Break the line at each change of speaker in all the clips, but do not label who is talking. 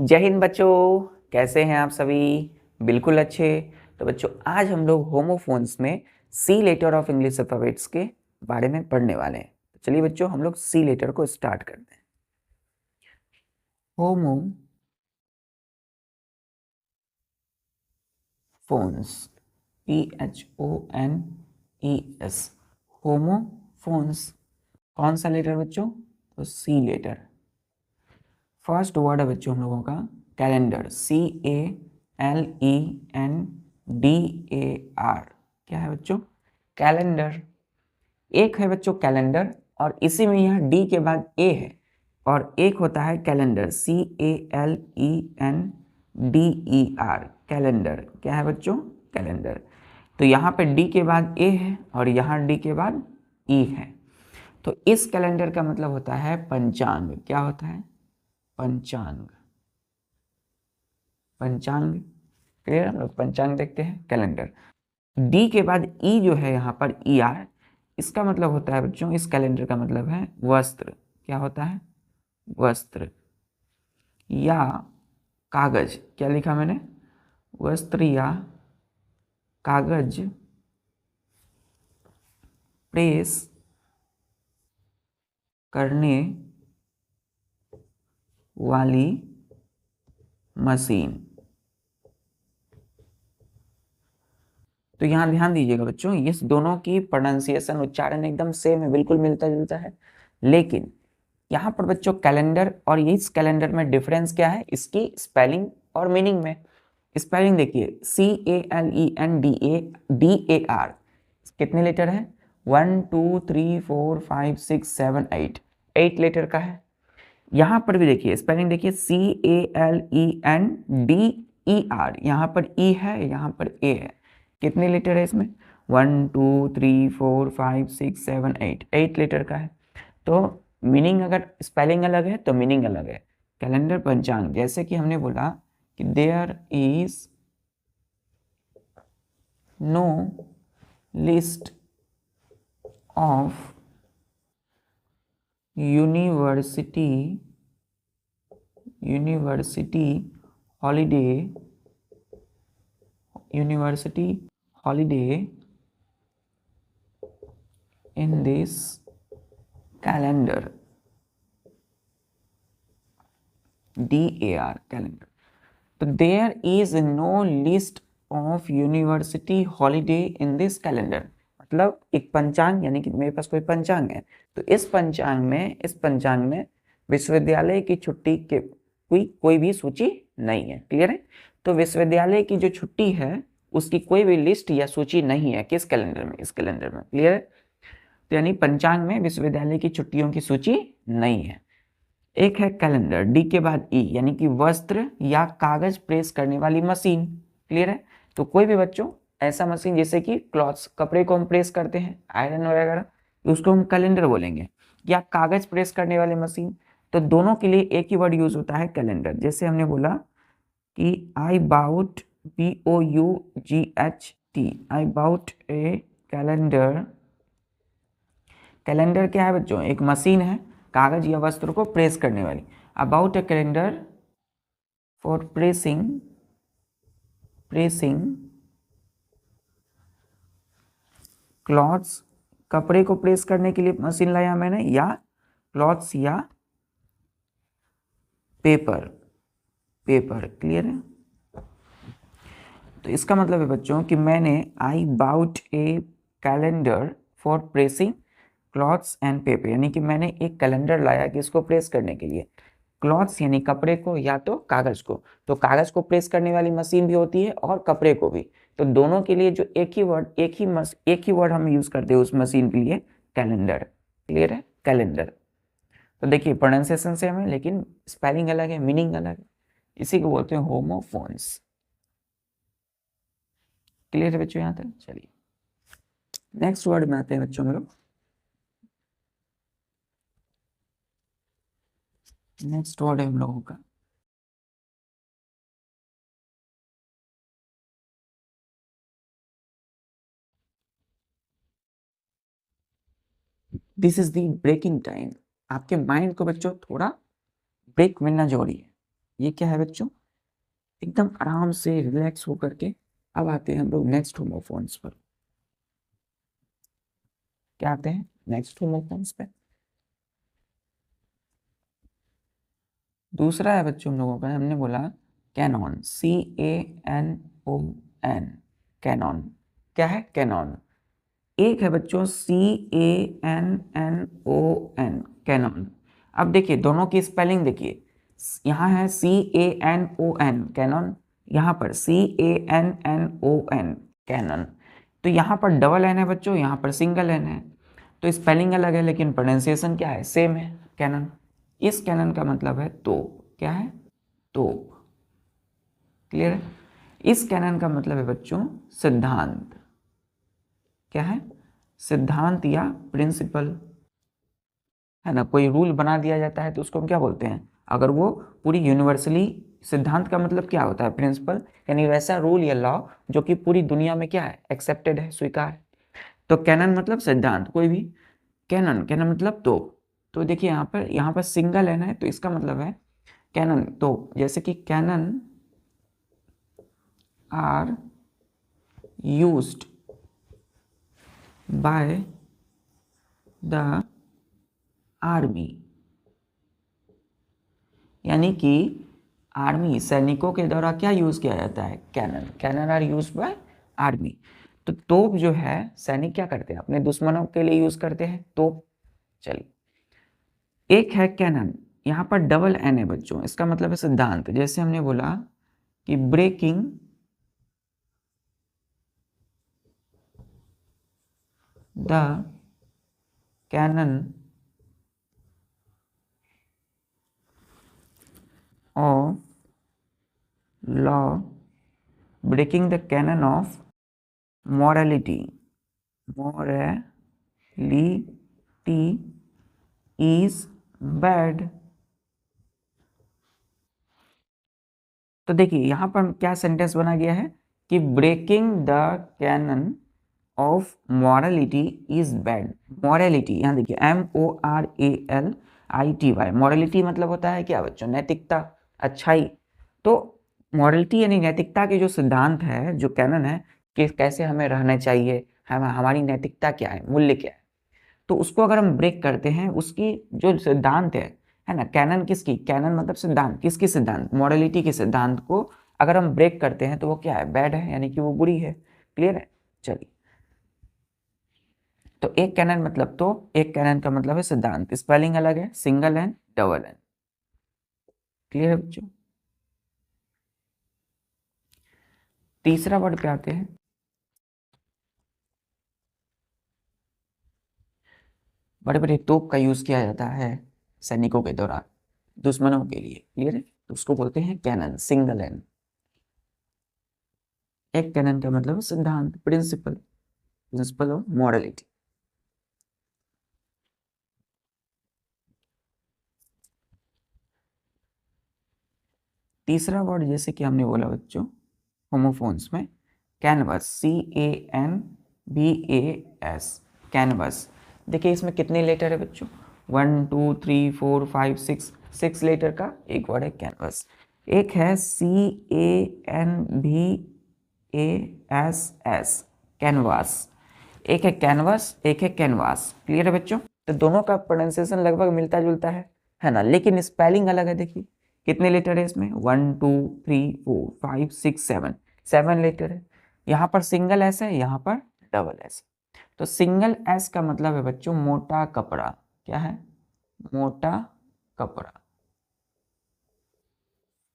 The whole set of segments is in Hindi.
जय हिंद बच्चों, कैसे हैं आप सभी? बिल्कुल अच्छे। तो बच्चों आज हम लोग होमोफोन्स में सी लेटर ऑफ इंग्लिश अल्फाबेट्स के बारे में पढ़ने वाले हैं। तो चलिए बच्चों हम लोग सी लेटर को स्टार्ट करते हैं। Homophones, PHONES, homophones. कौन सा लेटर बच्चों? तो सी लेटर। फर्स्ट वर्ड है बच्चों हम लोगों का कैलेंडर, CALENDAR। क्या है बच्चों? कैलेंडर। एक है बच्चों कैलेंडर और इसी में यहाँ डी के बाद ए है और एक होता है कैलेंडर, CALENDER। कैलेंडर क्या है बच्चों? कैलेंडर। तो यहाँ पे डी के बाद ए है और यहाँ डी के बाद ई है। तो इस कैलेंडर का मतलब होता है पंचांग। क्या होता है? पंचांग। पंचांग क्लियर? हम लोग पंचांग देखते हैं, कैलेंडर। डी के बाद ई जो है यहाँ पर ER, इसका मतलब होता है बच्चों, इस कैलेंडर का मतलब है वस्त्र। क्या होता है? वस्त्र या कागज। क्या लिखा मैंने? वस्त्र या कागज प्रेस करने वाली मशीन। तो यहाँ ध्यान दीजिएगा बच्चों, ये दोनों की प्रोनाउंसिएशन, उच्चारण एकदम सेम है, बिल्कुल मिलता जुलता है। लेकिन यहाँ पर बच्चों कैलेंडर और इस कैलेंडर में डिफरेंस क्या है? इसकी स्पेलिंग और मीनिंग में। स्पेलिंग देखिए, CALENDAR, कितने लेटर है? 1 2 3 4 5 6 7 8, 8 लेटर का है। यहाँ पर भी देखिए स्पेलिंग, देखिए CALENDER, यहाँ पर E है, यहाँ पर A है। कितने लेटर है इसमें? 1 2 3 4 5 6 7 8, 8 लेटर का है। तो मीनिंग, अगर स्पेलिंग अलग है तो मीनिंग अलग है। कैलेंडर पंचांग, जैसे कि हमने बोला कि there is no list of university holiday in this calendar, DAR calendar. तो there is no list of university holiday in this calendar, मतलब एक पंचांग, यानी कि मेरे पास कोई पंचांग है तो इस पंचांग में विश्वविद्यालय की छुट्टी के कोई भी सूची नहीं है। क्लियर है? तो विश्वविद्यालय की जो छुट्टी है उसकी कोई भी लिस्ट या सूची नहीं है। किस कैलेंडर में? इस कैलेंडर में। क्लियर है? तो यानी पंचांग में विश्वविद्यालय की छुट्टियों की सूची नहीं है। एक है कैलेंडर, डी के बाद ई, यानी कि वस्त्र या कागज प्रेस करने वाली मशीन। क्लियर है? तो कोई भी बच्चों ऐसा मशीन, जैसे कि क्लॉथ्स, कपड़े को हम प्रेस करते हैं, आयरन वगैरह, उसको हम कैलेंडर बोलेंगे, या कागज प्रेस करने वाली मशीन। तो दोनों के लिए एक ही वर्ड यूज होता है, कैलेंडर। जैसे हमने बोला कि I bought, BOUGHT, I bought a calendar. Calendar क्या है बच्चों? एक मशीन है कागज या वस्त्र को प्रेस करने वाली। About A calendar for pressing clothes, कपड़े को प्रेस करने के लिए मशीन लाया मैंने, या क्लॉथ्स या पेपर। क्लियर है? तो इसका मतलब है बच्चों कि मैंने I bought a calendar for pressing clothes and paper, यानी कि मैंने एक कैलेंडर लाया कि इसको प्रेस करने के लिए। क्लॉथ्स यानी कपड़े को, या तो कागज को। तो कागज को प्रेस करने वाली मशीन भी होती है और कपड़े को भी। तो दोनों के लिए जो एक ही वर्ड हम यूज करते हैं उस मशीन के लिए, कैलेंडर। क्लियर है? कैलेंडर। तो देखिए प्रोनाउंसिएशन सेम है लेकिन स्पेलिंग अलग है, मीनिंग अलग है। इसी को बोलते हैं होमोफोन्स। क्लियर है बच्चों यहाँ तक? चलिए नेक्स्ट वर्ड में आते हैं बच्चों हम लोग। नेक्स्ट वर्ड है हम लोगों का this is the breaking time. आपके माइंड को बच्चों थोड़ा ब्रेक मिलना जरूरी है। ये क्या है बच्चों, एकदम आराम से रिलैक्स होकर के। अब आते हैं हम लोग नेक्स्ट होमोफोन्स पर। क्या आते हैं नेक्स्ट होमोफोन्स पे? दूसरा है बच्चों हम लोगों का, हमने बोला कैनॉन, CANON, कैनॉन। क्या है कैनॉन? एक है बच्चों CANNON, कैनॉन। अब देखिए दोनों की स्पेलिंग देखिए, यहाँ है CANON कैनॉन, यहाँ पर CANNON कैनन। तो यहाँ पर डबल एन है बच्चों, यहाँ पर सिंगल एन है, तो स्पेलिंग अलग है लेकिन प्रोनाउंसिएशन क्या है, सेम है, कैनन। इस कैनन का मतलब है तोप। क्या है? तोप। क्लियर है? इस कैनन का मतलब है बच्चों सिद्धांत। क्या है? सिद्धांत या प्रिंसिपल, है ना। कोई रूल बना दिया जाता है तो उसको हम क्या बोलते हैं, अगर वो पूरी यूनिवर्सली, सिद्धांत का मतलब क्या होता है, प्रिंसिपल, यानी वैसा रूल या लॉ जो कि पूरी दुनिया में क्या है, एक्सेप्टेड है, स्वीकार है। तो कैनन मतलब सिद्धांत, कोई भी। कैनन, कैनन मतलब तो देखिए यहाँ पर सिंगल एन है तो इसका मतलब है कैनन। तो जैसे कि cannon are used by the army, यानी कि आर्मी, सैनिकों के द्वारा क्या यूज किया जाता है, cannon. Cannon are used by army. तो तोप जो है सैनिक क्या करते हैं, अपने दुश्मनों के लिए यूज करते हैं तोप। चलिए, एक है कैनन, यहाँ पर डबल एन है बच्चों, इसका मतलब है सिद्धांत। जैसे हमने बोला कि breaking the canon of law, breaking the canon of morality, morality is bad। तो देखिए यहाँ पर क्या सेंटेंस बना गया है कि breaking the canon of morality is bad. Morality, यहाँ देखिए MORALITY, मॉरलिटी मतलब होता है क्या बच्चों, नैतिकता, अच्छाई। तो मॉरलिटी यानी नैतिकता के जो सिद्धांत है, जो कैनन है कि कैसे हमें रहना चाहिए, हमारी नैतिकता क्या है, मूल्य क्या है, तो उसको अगर हम ब्रेक करते हैं, उसकी जो सिद्धांत है ना, कैनन किसकी, कैनन मतलब सिद्धांत, किसकी सिद्धांत, मॉरलिटी के सिद्धांत को अगर हम ब्रेक करते हैं तो वो क्या है, बैड है, यानी कि वो बुरी है। क्लियर है? चलिए, तो एक कैनन मतलब तो, एक कैनन का मतलब है सिद्धांत, स्पेलिंग अलग है, single n double n. Clear है बच्चों? तीसरा वर्ड पे आते हैं। बड़े बड़े तोप का यूज किया जाता है सैनिकों के दौरान दुश्मनों के लिए। क्लियर है? तो उसको बोलते हैं कैनन, सिंगल एन। एक कैनन का मतलब सिद्धांत, प्रिंसिपल, प्रिंसिपल ऑफ मॉरलिटी। तीसरा वर्ड जैसे कि हमने बोला बच्चों होमोफोन्स में, कैनवस, CANVAS, कैनवस। देखिए इसमें कितने लेटर है बच्चों, 1 2 3 4 5 6, 6 लेटर का एक वर्ड है कैनवस। एक है CANVASS, कैनवास। एक है कैनवस, एक है कैनवास। क्लियर है बच्चों? तो दोनों का प्रोनाउंसिएशन लगभग मिलता जुलता है ना, लेकिन स्पेलिंग अलग है। देखिए कितने लेटर है इसमें, 1 2 3 4 5 6 7, 7 लेटर है। यहाँ पर सिंगल एस है, यहाँ पर डबल एस। तो सिंगल एस का मतलब है बच्चों मोटा कपड़ा। क्या है? मोटा कपड़ा,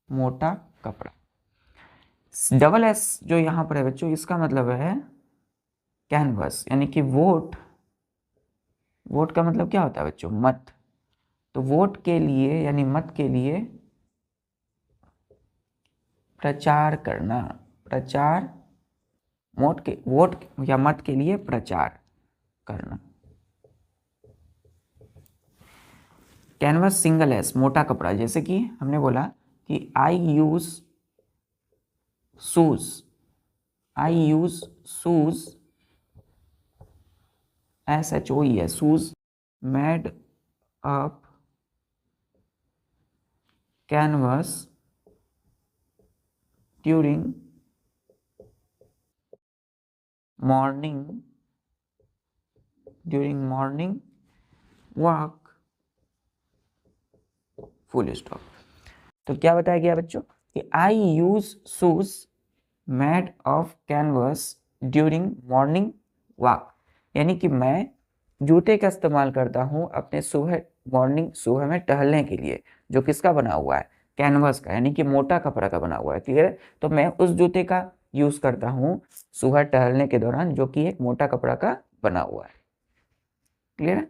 मोटा कपड़ा। डबल एस जो यहाँ पर है बच्चों, इसका मतलब है कैनवस, यानी कि वोट। वोट का मतलब क्या होता है बच्चों, मत। तो वोट के लिए यानी मत के लिए प्रचार करना, प्रचार, वोट या मत के लिए प्रचार करना। कैनवस सिंगल एस, मोटा कपड़ा। जैसे कि हमने बोला कि I use shoes, I use shoes, SHOE, shoes made up canvas during morning walk, full stop. तो क्या बताया गया बच्चों कि I use shoes made of canvas during morning walk, यानी कि मैं जूते का इस्तेमाल करता हूँ अपने सुबह में टहलने के लिए, जो किसका बना हुआ है, कैनवस का, यानी कि मोटा कपड़ा का बना हुआ है। क्लियर है? तो मैं उस जूते का यूज करता हूँ सुबह टहलने के दौरान, जो कि एक मोटा कपड़ा का बना हुआ है। क्लियर है?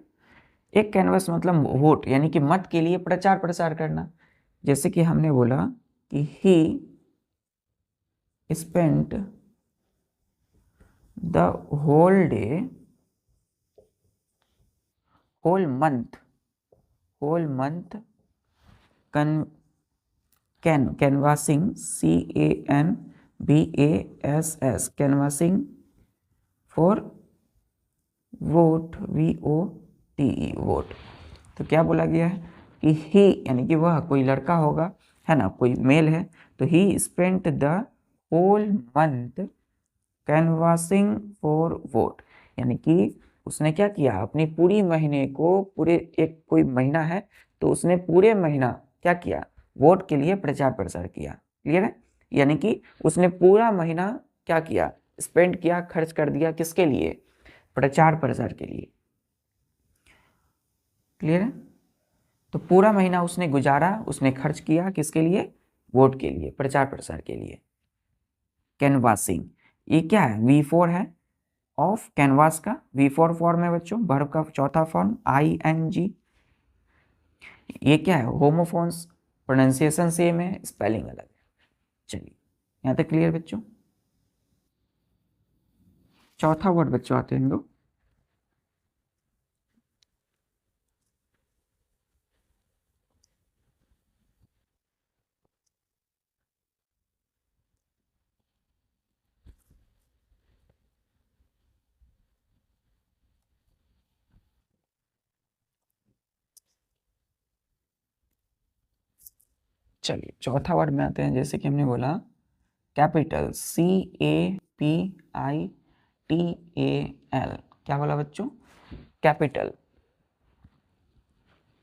एक कैनवस मतलब वोट, यानी कि मत के लिए प्रचार प्रसार करना। जैसे कि हमने बोला कि he spent the whole day, whole month canvassing, CANVASS, canvassing for vote, VOTE, vote. तो क्या बोला गया है कि ही, यानी कि वह कोई लड़का होगा, है ना, कोई मेल है, तो he spent the whole month canvassing for vote, यानी कि उसने क्या किया, अपनी पूरी महीने को, पूरे एक कोई महीना है तो उसने पूरे महीना क्या किया, वोट के लिए प्रचार प्रसार किया। क्लियर है? यानी कि उसने पूरा महीना क्या किया, स्पेंड किया, खर्च कर दिया, किसके लिए, प्रचार प्रसार के लिए। क्लियर है? तो पूरा महीना उसने गुजारा, उसने खर्च किया, किसके लिए, वोट के लिए, प्रचार प्रसार के लिए। कैनवासिंग, ये क्या है, V4 है ऑफ कैनवास का, V4 फॉर्म है बच्चों, वर्ब का चौथा फॉर्म ING। ये क्या है, होमोफोन्स, प्रोनाउंसिएशन सेम है, स्पेलिंग अलग है। चलिए यहाँ तक क्लियर बच्चों। चौथा वर्ड बच्चों आते हैं हम लोग, चलिए चौथा वर्ड में आते हैं। जैसे कि हमने बोला कैपिटल, CAPITAL, क्या बोला बच्चों, कैपिटल।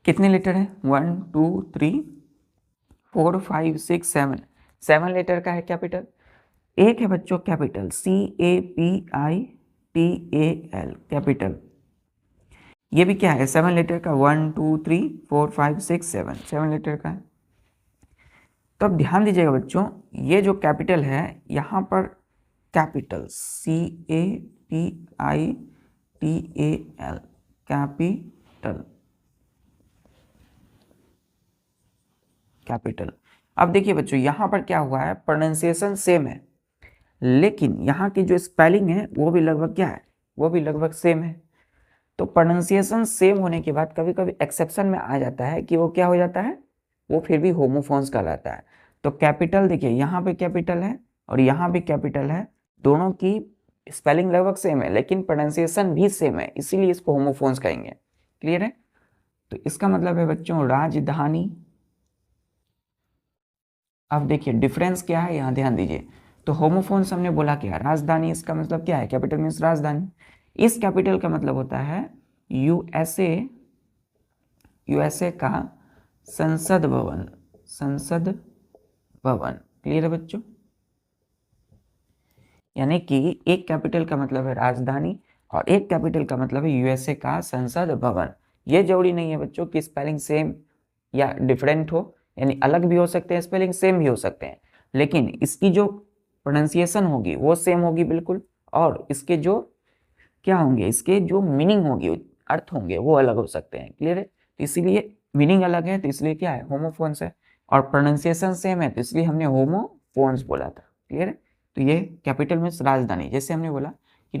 कितने लेटर है, 1 2 3 4 5 6 7, 7 लेटर का है कैपिटल। एक है बच्चों कैपिटल, CAPITAL, कैपिटल। ये भी क्या है, 7 लेटर का, 1 2 3 4 5 6 7, 7 लेटर का है। तो अब ध्यान दीजिएगा बच्चों, ये जो कैपिटल है यहाँ पर कैपिटल, CAPITAL, कैपिटल। अब देखिए बच्चों यहाँ पर क्या हुआ है, प्रोनाउंसिएशन सेम है, लेकिन यहाँ की जो स्पेलिंग है वो भी लगभग क्या है, वो भी लगभग सेम है। तो प्रोनाउंसिएशन सेम होने के बाद कभी कभी एक्सेप्शन में आ जाता है कि वो क्या हो जाता है, वो फिर भी होमोफोन्स कहलाता है। तो कैपिटल देखिए यहाँ पे कैपिटल है और यहाँ भी कैपिटल है, दोनों की स्पेलिंग लगभग सेम है लेकिन प्रोनाउंसिएशन भी सेम है, इसीलिए इसको होमोफोन्स कहेंगे। क्लियर है? तो इसका मतलब है बच्चों राजधानी। अब देखिए डिफरेंस क्या है, यहाँ ध्यान दीजिए। तो होमोफोन्स हमने बोला क्या, राजधानी, इसका मतलब क्या है, कैपिटल मीन्स राजधानी। इस कैपिटल का मतलब होता है यूएसए का संसद भवन, क्लियर है बच्चों? यानी कि एक कैपिटल का मतलब है राजधानी और एक कैपिटल का मतलब है यूएसए का संसद भवन। ये जरूरी नहीं है बच्चों कि स्पेलिंग सेम या डिफरेंट हो, यानी अलग भी हो सकते हैं, स्पेलिंग सेम भी हो सकते हैं, लेकिन इसकी जो प्रोनाउंसिएशन होगी वो सेम होगी बिल्कुल, और इसके जो क्या होंगे, इसके जो मीनिंग होगी, अर्थ होंगे, वो अलग हो सकते हैं। क्लियर है? तो इसीलिए मीनिंग अलग है तो इसलिए क्या है, होमोफोन्स है, और प्रोनाउंसिएशन सेम है तो इसलिए हमने होमोफोन्स बोला था। क्लियर है? तो ये कैपिटल मीन्स राजधानी। जैसे हमने बोला कि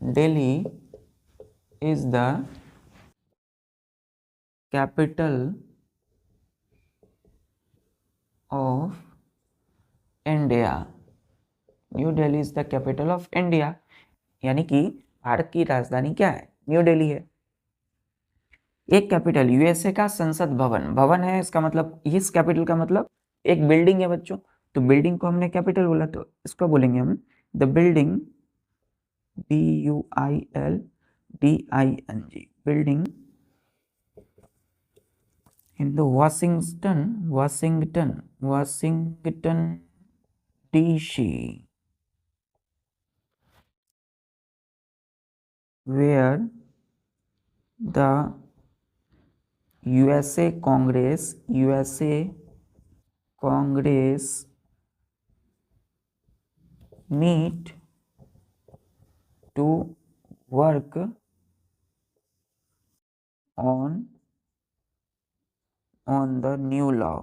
Delhi is the capital of India, new Delhi is the capital of India, यानी कि भारत की राजधानी क्या है, न्यू दिल्ली है। एक कैपिटल यूएसए का संसद भवन, भवन है इसका मतलब, इस कैपिटल का मतलब एक बिल्डिंग है बच्चों, तो बिल्डिंग को हमने कैपिटल बोला, तो इसको बोलेंगे हम the building, BUILDING, building in the Washington DC, where the USA Congress meet to work on the new law.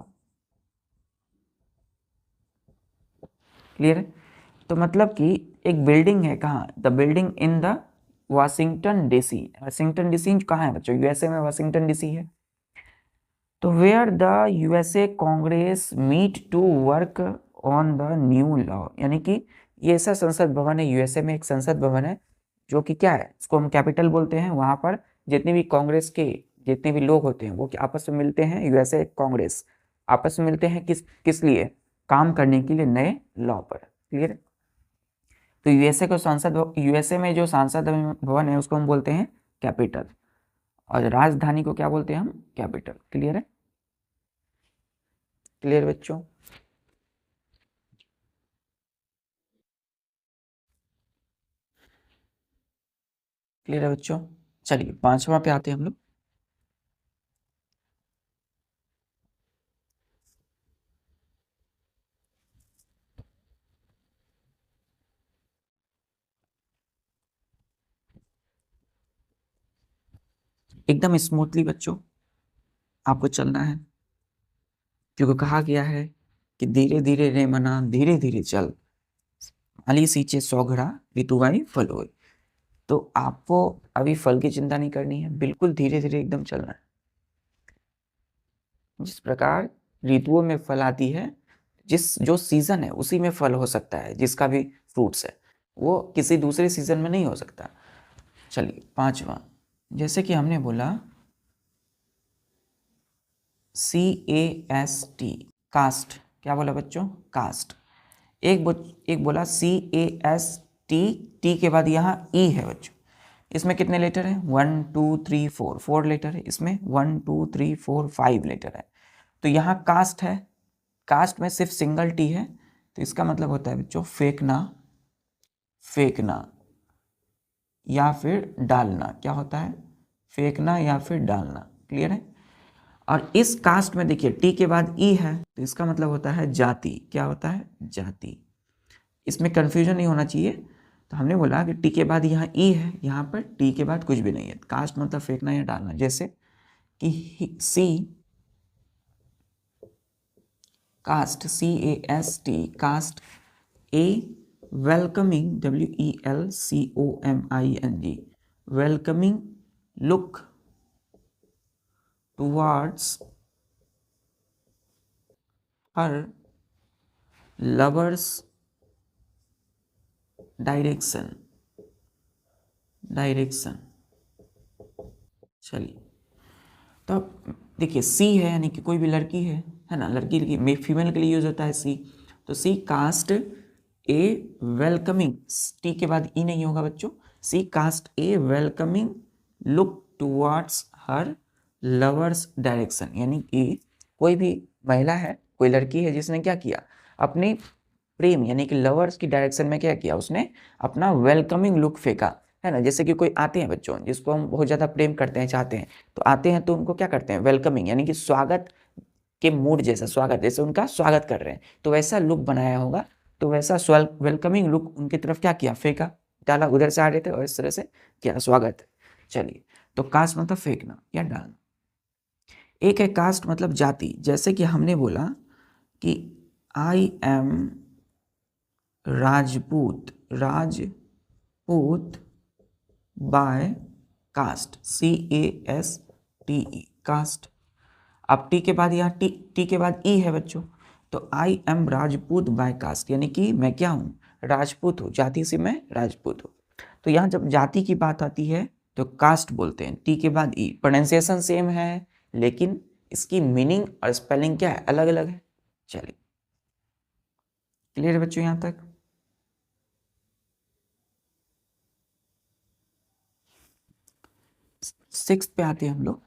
Clear है? तो मतलब कि एक बिल्डिंग है, कहाँ, the building in the Washington DC, Washington DC कहाँ है बच्चों, यूएसए में वाशिंगटन डीसी है। तो where the USA Congress meet to work on the new law, यानी कि ये ऐसा संसद भवन है, यूएसए में एक संसद भवन है जो कि क्या है, इसको हम कैपिटल बोलते हैं। वहां पर जितने भी कांग्रेस के जितने भी लोग होते हैं वो आपस में मिलते हैं, यूएसए कांग्रेस आपस में मिलते हैं किस लिए, काम करने के लिए नए लॉ पर। क्लियर? तो यूएसए में जो सांसद भवन है उसको हम बोलते हैं कैपिटल, और राजधानी को क्या बोलते हैं हम, कैपिटल। क्लियर है? क्लियर बच्चों? क्लियर है बच्चों? चलिए 5वां पे आते हैं हम लोग। एकदम स्मूथली बच्चों आपको चलना है, क्योंकि कहा गया है कि धीरे धीरे रे मना धीरे धीरे चल, अली सींचे 100 घड़ा ऋतुवाई फल होए। तो आपको अभी फल की चिंता नहीं करनी है, बिल्कुल धीरे धीरे एकदम चलना है। जिस प्रकार ऋतुओं में फल आती है, जो सीजन है उसी में फल हो सकता है, जिसका भी फ्रूट्स है वो किसी दूसरे सीजन में नहीं हो सकता। चलिए 5वां, जैसे कि हमने बोला CAST, कास्ट, क्या बोला बच्चों, कास्ट। एक बोला CAST, टी के बाद यहाँ ई है बच्चों। इसमें कितने लेटर हैं, 1 2 3 4, 4 लेटर है इसमें, 1 2 3 4 5 लेटर है। तो यहाँ कास्ट है, कास्ट में सिर्फ सिंगल टी है, तो इसका मतलब होता है बच्चों फेंकना, फेंकना या फिर डालना। क्या होता है, फेंकना या फिर डालना। क्लियर है? और इस कास्ट में देखिए टी के बाद ई है, तो इसका मतलब होता है जाति। क्या होता है, जाति। इसमें कंफ्यूजन नहीं होना चाहिए, तो हमने बोला कि टी के बाद यहाँ ई है, यहाँ पर टी के बाद कुछ भी नहीं है। कास्ट मतलब फेंकना या डालना, जैसे कि she cast, CAST, cast a welcoming, WELCOMING, welcoming look towards her lover's direction। चलिए तो देखिए सी है यानी कि कोई भी लड़की है ना, लड़की फीमेल के लिए यूज होता है सी। तो she cast a welcoming, T के बाद ई नहीं होगा बच्चों, she cast a welcoming look towards her lover's direction, यानी कि कोई भी महिला है, कोई लड़की है जिसने क्या किया, अपनी प्रेम यानी कि लवर्स की डायरेक्शन में क्या किया, उसने अपना वेलकमिंग लुक फेंका, है ना। जैसे कि कोई आते हैं बच्चों जिसको हम बहुत ज़्यादा प्रेम करते हैं, चाहते हैं, तो आते हैं तो उनको क्या करते हैं, वेलकमिंग यानी कि स्वागत के मूड जैसा, स्वागत जैसे उनका स्वागत कर रहे हैं, तो वैसा लुक बनाया होगा। तो वैसा वेलकमिंग लुक उनकी तरफ क्या किया, फेंका, डाला, उधर से आ रहे थे और इस तरह से क्या, स्वागत। चलिए तो कास्ट मतलब फेंकना या डालना। एक है कास्ट मतलब जाति, जैसे कि हमने बोला कि I am Rajput, Rajput by caste, CASTE, caste. अब टी के बाद यहाँ टी के बाद ई है बच्चों, तो I am Rajput by caste, यानी कि मैं क्या हूँ, राजपूत हूँ, जाति से मैं राजपूत हूँ। तो यहाँ जब जाति की बात आती है तो कास्ट बोलते हैं, टी के बाद ई। प्रोनाउंसिएशन सेम है लेकिन इसकी मीनिंग और स्पेलिंग क्या है, अलग अलग है। चलिए, क्लियर है बच्चों यहां तक? सिक्स पे आते हैं हम लोग।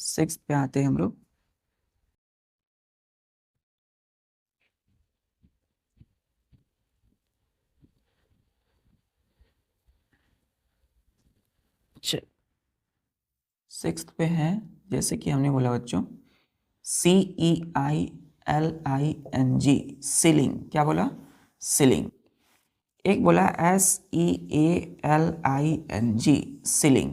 सिक्स पे आते हैं हम लोग। सिक्स पे है, जैसे कि हमने बोला बच्चों, CEILING, सीलिंग। क्या बोला? सीलिंग। एक बोला SEALING, सीलिंग।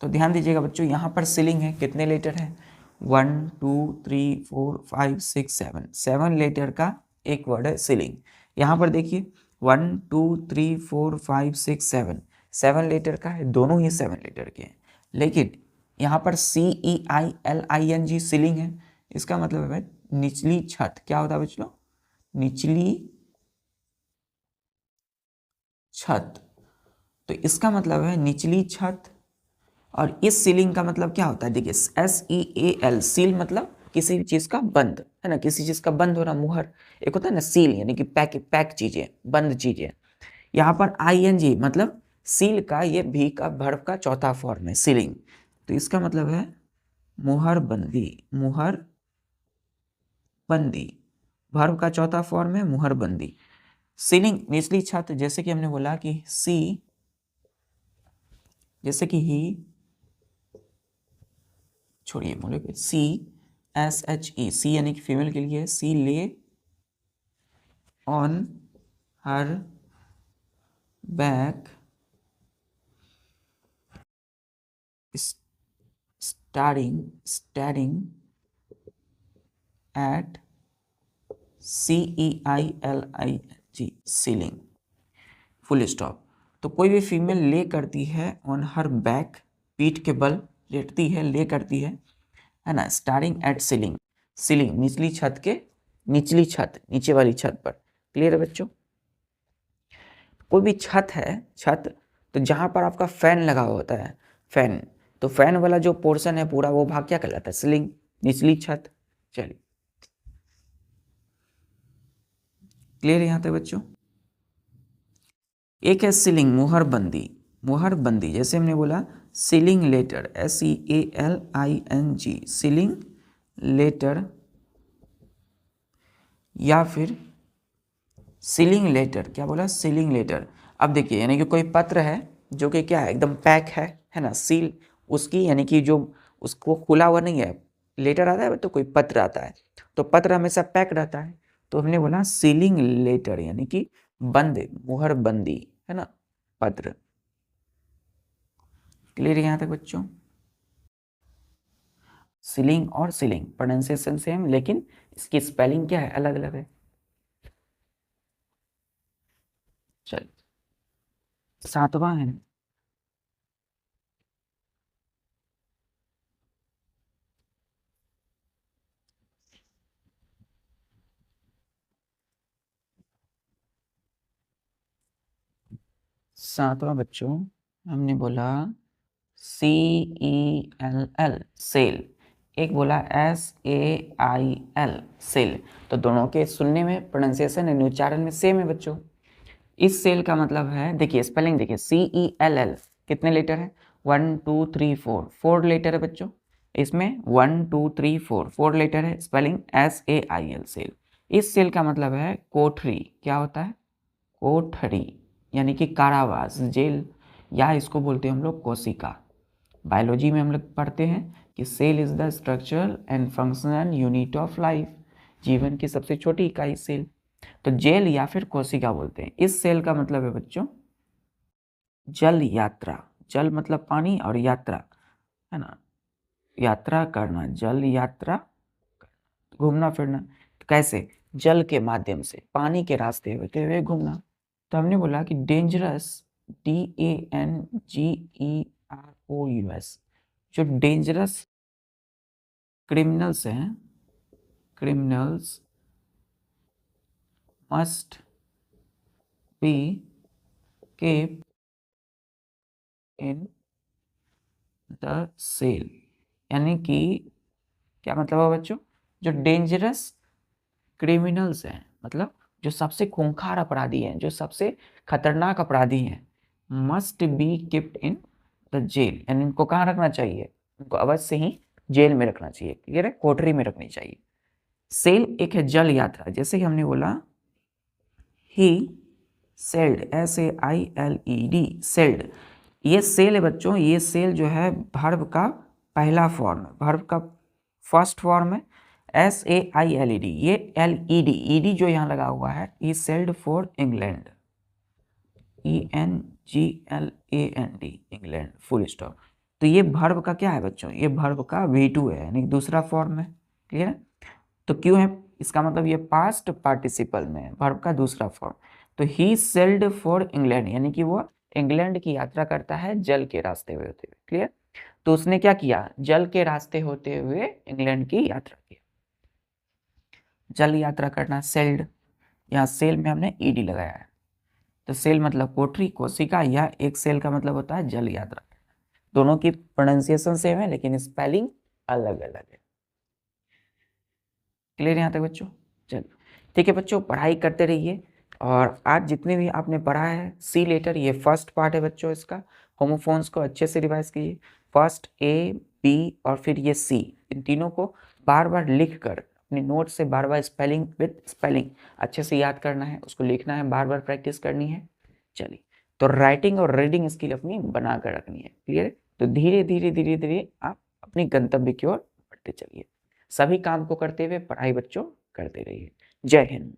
तो ध्यान दीजिएगा बच्चों, यहाँ पर सीलिंग है, कितने लेटर है? 1 2 3 4 5 6 7, 7 लेटर का एक वर्ड है सीलिंग। यहाँ पर देखिए 1 2 3 4 5 6 7, 7 लेटर का है, दोनों ही 7 लेटर के हैं। लेकिन यहाँ पर CEILING सीलिंग है, इसका मतलब है भाई निचली छत। क्या होता है बच्चों? निचली छत। तो इसका मतलब है निचली छत। और इस सीलिंग का मतलब क्या होता है? देखिए SEAL, सील मतलब किसी भी चीज का बंद, है ना, किसी चीज का बंद होना, मुहर। एक होता है ना सील, यानी कि पैक पैक चीजें, बंद चीजें। यहाँ पर ING मतलब सील का, ये भी का वर्ब का चौथा फॉर्म है, सीलिंग। तो इसका मतलब है मुहर बंदी। मुहर बंदी वर्ब का चौथा फॉर्म है, मुहर बंदी। सीलिंग निचली छत, जैसे कि हमने बोला कि सी, जैसे कि ही, छोड़िए बोले CSHE, सी यानी कि फीमेल के लिए, सी ले on her back staring at CEILING, ceiling, full stop. तो कोई भी फीमेल ले करती है ऑन हर बैक, पीठ के बल लेटती है, ले करती है ना, स्टारिंग एट सीलिंग, सीलिंग निचली छत के, निचली छत नीचे वाली छत पर। क्लियर है बच्चों? कोई भी छत है, छत, तो जहां पर आपका फैन लगा होता है, फैन, तो फैन वाला जो पोर्शन है पूरा, वो भाग क्या कहलाता है? सीलिंग, निचली छत। चलिए, क्लियर है यहां तक बच्चों? एक है सीलिंग, मुहर बंदी। मुहर बंदी जैसे हमने बोला sealing letter, SEALING, sealing letter, या फिर सीलिंग लेटर। क्या बोला? Sealing letter. अब देखिए, यानी कि कोई पत्र है जो कि क्या है, एकदम पैक है ना, सील उसकी, यानी कि जो उसको खुला हुआ नहीं है। लेटर आता है तो कोई पत्र आता है, तो पत्र हमेशा पैक रहता है। तो हमने बोला सीलिंग लेटर, यानी कि बंद, मुहर बंदी, है ना, पत्र। क्लियर यहाँ तक बच्चों? सीलिंग और सीलिंग प्रोनाउंसिएशन सेम, लेकिन इसकी स्पेलिंग क्या है, अलग अलग है। चलिए, सातवां है। सातवां बच्चों, हमने बोला CELL, सेल। एक बोला SAIL, सेल। तो दोनों के सुनने में, प्रोनाउंसिएशन एंड उच्चारण में सेम है बच्चों। इस सेल का मतलब है, देखिए स्पेलिंग देखिए, CELL कितने लेटर है? 1 2 3 4, 4 लेटर है बच्चों। इसमें 1 2 3 4, 4 लेटर है। Spelling SAIL, sail. इस सेल का मतलब है कोठरी। क्या होता है? कोठरी, यानी कि कारावास, जेल, या इसको बोलते हैं हम लोग कोशिका। बायोलॉजी में हम लोग पढ़ते हैं कि cell is the structural and functional unit of life, जीवन की सबसे छोटी इकाई सेल। तो जेल या फिर कोशिका बोलते हैं। इस सेल का मतलब है बच्चों जल यात्रा। जल मतलब पानी, और यात्रा, है ना, यात्रा करना, जल यात्रा, घूमना फिरना। तो कैसे? जल के माध्यम से, पानी के रास्ते होते हुए घूमना। तो हमने बोला कि डेंजरस, DANGEROUS, जो डेंजरस क्रिमिनल्स हैं, criminals must be kept in the cell, यानी कि क्या मतलब है बच्चों, जो डेंजरस क्रिमिनल्स हैं, मतलब जो सबसे खूंखार अपराधी हैं, जो सबसे खतरनाक अपराधी हैं, must be kept in the jail, यानी इनको कहाँ रखना चाहिए, उनको अवश्य ही जेल में रखना चाहिए, क्लियर है, कोठरी में रखनी चाहिए। सेल एक है जल यात्रा, जैसे कि हमने बोला ही सेल्ड, SAILED, सेल्ड, ये सेल है बच्चों, ये सेल जो है वर्ब का पहला फॉर्म है, वर्ब का फर्स्ट फॉर्म है, SAILED, ये LED, ED जो यहाँ लगा हुआ है, he sailed for England, ENGLAND, England, full stop. तो ये वर्ब का क्या है बच्चों, ये वर्ब का V2 है, यानी दूसरा फॉर्म है, क्लियर है। तो क्यों है, इसका मतलब ये पास्ट पार्टिसिपल में है, वर्ब का दूसरा फॉर्म। तो ही सेल्ड फॉर इंग्लैंड, यानी कि वो इंग्लैंड की यात्रा करता है जल के रास्ते होते हुए, क्लियर। तो उसने क्या किया, जल के रास्ते होते हुए इंग्लैंड की यात्रा की, जल यात्रा करना, सेल्ड, यहाँ सेल में हमने ईडी लगाया है। तो सेल मतलब कोठरी, कोशिका, या एक सेल का मतलब होता है जल यात्रा। दोनों की प्रोनाउंसिएशन सेम है लेकिन स्पेलिंग अलग अलग है, क्लियर यहाँ तक बच्चों। चलो ठीक है बच्चों, पढ़ाई करते रहिए। और आज जितने भी आपने पढ़ा है, सी लेटर ये फर्स्ट पार्ट है बच्चों इसका, होमोफोन्स को अच्छे से रिवाइज कीजिए, फर्स्ट A B और फिर ये C, इन तीनों को बार बार लिख कर अपने नोट से बार बार स्पेलिंग विद स्पेलिंग अच्छे से याद करना है, उसको लिखना है, बार बार प्रैक्टिस करनी है। चलिए, तो राइटिंग और रीडिंग स्किल अपनी बना कर रखनी है, क्लियर। तो धीरे धीरे धीरे धीरे आप अपनी गंतव्य की ओर बढ़ते चलिए, सभी काम को करते हुए पढ़ाई बच्चों करते रहिए। जय हिंद।